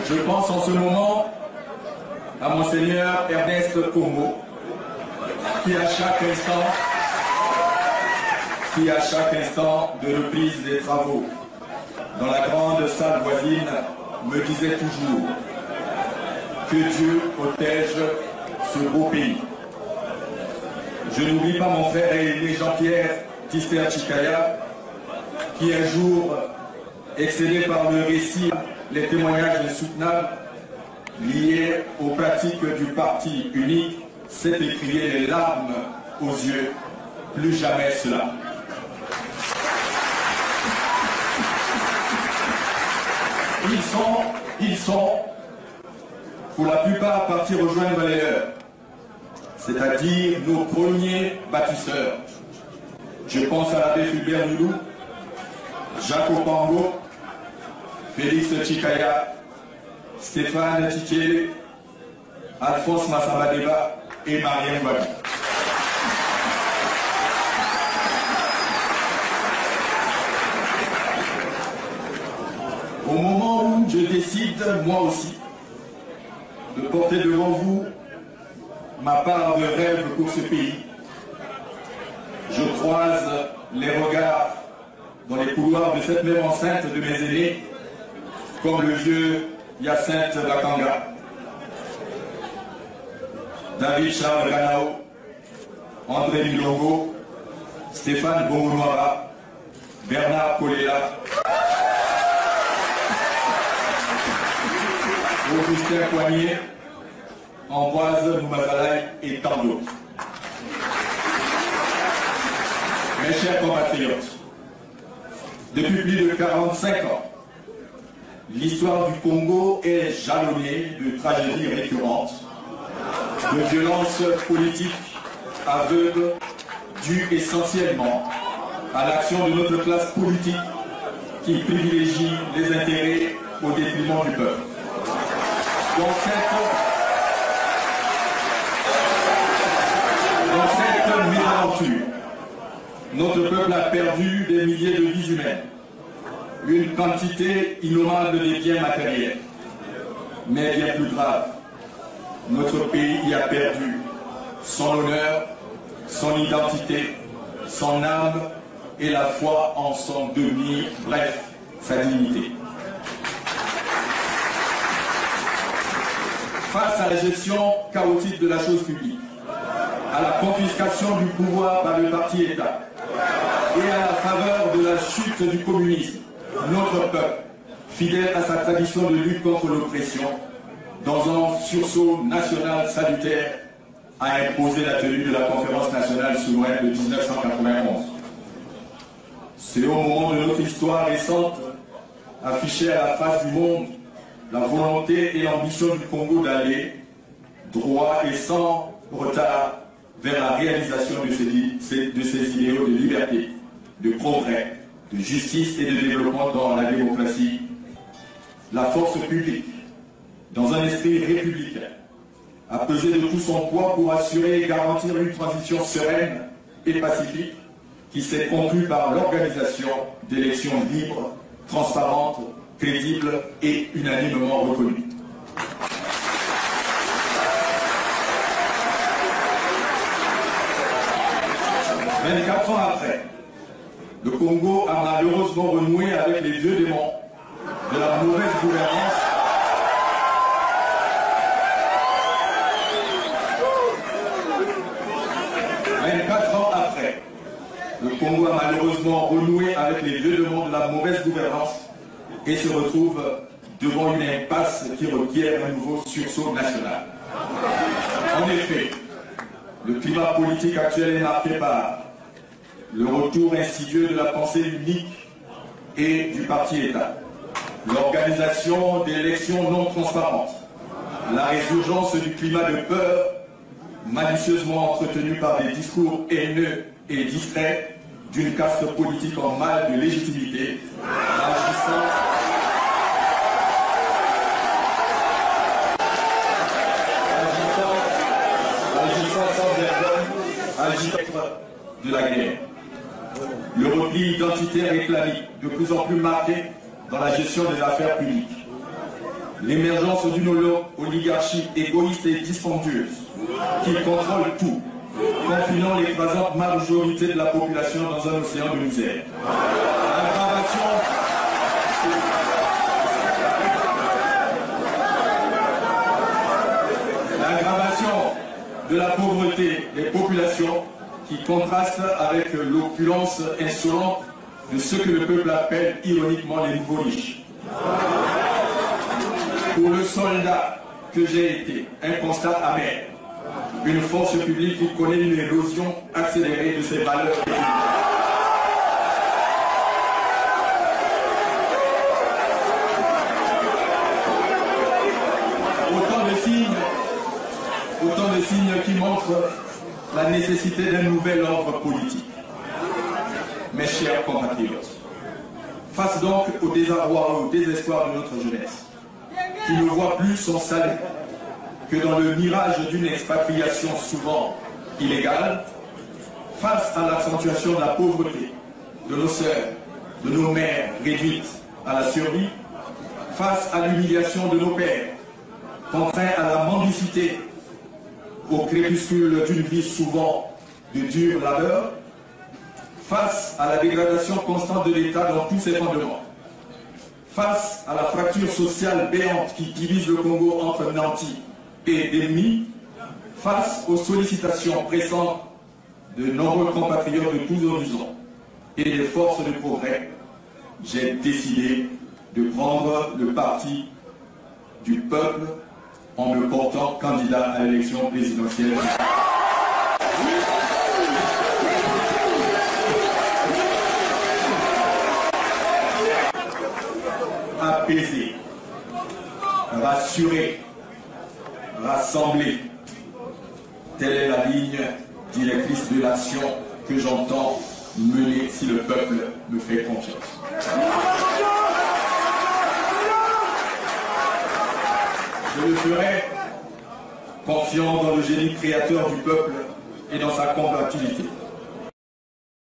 Je pense en ce moment à Monseigneur Ernest Kombo, qui à chaque instant de reprise des travaux dans la grande salle voisine me disait toujours que Dieu protège ce beau pays. Je n'oublie pas mon frère aîné Jean-Pierre Tister Chikaya, qui un jour, excédé par le récit, les témoignages insoutenables liés aux pratiques du parti unique, s'est écrié les larmes aux yeux, plus jamais cela. Ils sont, pour la plupart, partis rejoindre les leurs, c'est-à-dire nos premiers bâtisseurs. Je pense à l'abbé Fulbert Loulou, Jacques Opango, Félix Chikaya, Stéphane Titié, Alphonse Massabadeba et Marianne Wabi. Au moment où je décide, moi aussi, de porter devant vous ma part de rêve pour ce pays, je croise les regards dans les couloirs de cette même enceinte de mes aînés, comme le vieux Hyacinthe Bakanga, David Charles Ganao, André Milongo, Stéphane Bongonoara, Bernard Kolela, Augustin Poignet, Ambroise Moumazalaï et tant d'autres. Mes chers compatriotes, depuis plus de 45 ans, l'histoire du Congo est jalonnée de tragédies récurrentes, de violences politiques aveugles dues essentiellement à l'action de notre classe politique qui privilégie les intérêts au détriment du peuple. Dans cette mésaventure, notre peuple a perdu des milliers de vies humaines, une quantité innommable de biens matériels. Mais bien plus grave, notre pays a perdu son honneur, son identité, son âme et la foi en son devenir, bref, sa dignité. Face à la gestion chaotique de la chose publique, à la confiscation du pouvoir par le parti État et à la faveur de la chute du communisme, notre peuple, fidèle à sa tradition de lutte contre l'oppression, dans un sursaut national salutaire, a imposé la tenue de la conférence nationale souveraine de 1991. C'est au moment de notre histoire récente, affichée à la face du monde, la volonté et l'ambition du Congo d'aller droit et sans retard vers la réalisation de ces idéaux de liberté, de progrès, de justice et de développement dans la démocratie. La force publique, dans un esprit républicain, a pesé de tout son poids pour assurer et garantir une transition sereine et pacifique qui s'est conclue par l'organisation d'élections libres, transparentes, crédibles et unanimement reconnues. « 24 ans après, le Congo a malheureusement renoué avec les vieux démons de la mauvaise gouvernance Le Congo a malheureusement renoué avec les vieux démons de la mauvaise gouvernance et se retrouve devant une impasse qui requiert un nouveau sursaut national. En effet, le climat politique actuel est marqué par le retour insidieux de la pensée unique et du parti-État, l'organisation d'élections non transparentes, la résurgence du climat de peur malicieusement entretenu par des discours haineux et discrets d'une caste politique en mal de légitimité, agissant sans vergogne, agissant de la guerre. Le repli identitaire et planique, de plus en plus marqué dans la gestion des affaires publiques. l'émergence d'une oligarchie égoïste et dispendieuse qui contrôle tout, confinant l'écrasante majorité de la population dans un océan de misère. L'aggravation de la pauvreté des populations qui contraste avec l'opulence insolente de ce que le peuple appelle ironiquement les nouveaux riches. Pour le soldat que j'ai été, un constat amer. Une force publique qui connaît une érosion accélérée de ses valeurs. Autant de signes qui montrent la nécessité d'un nouvel ordre politique. Mes chers compatriotes, face donc au désarroi, au désespoir de notre jeunesse, qui ne voit plus son salut que dans le mirage d'une expatriation souvent illégale, face à l'accentuation de la pauvreté de nos sœurs, de nos mères réduites à la survie, face à l'humiliation de nos pères, contraints à la mendicité, au crépuscule d'une vie souvent de dur labeur, face à la dégradation constante de l'État dans tous ses fondements, face à la fracture sociale béante qui divise le Congo entre nantis et ennemis, face aux sollicitations pressantes de nombreux compatriotes de tous horizons et des forces de progrès, j'ai décidé de prendre le parti du peuple en me portant candidat à l'élection présidentielle. Apaiser, rassurer, rassembler. Telle est la ligne directrice de l'action que j'entends mener si le peuple me fait confiance. Je le ferai confiant dans le génie créateur du peuple et dans sa combativité.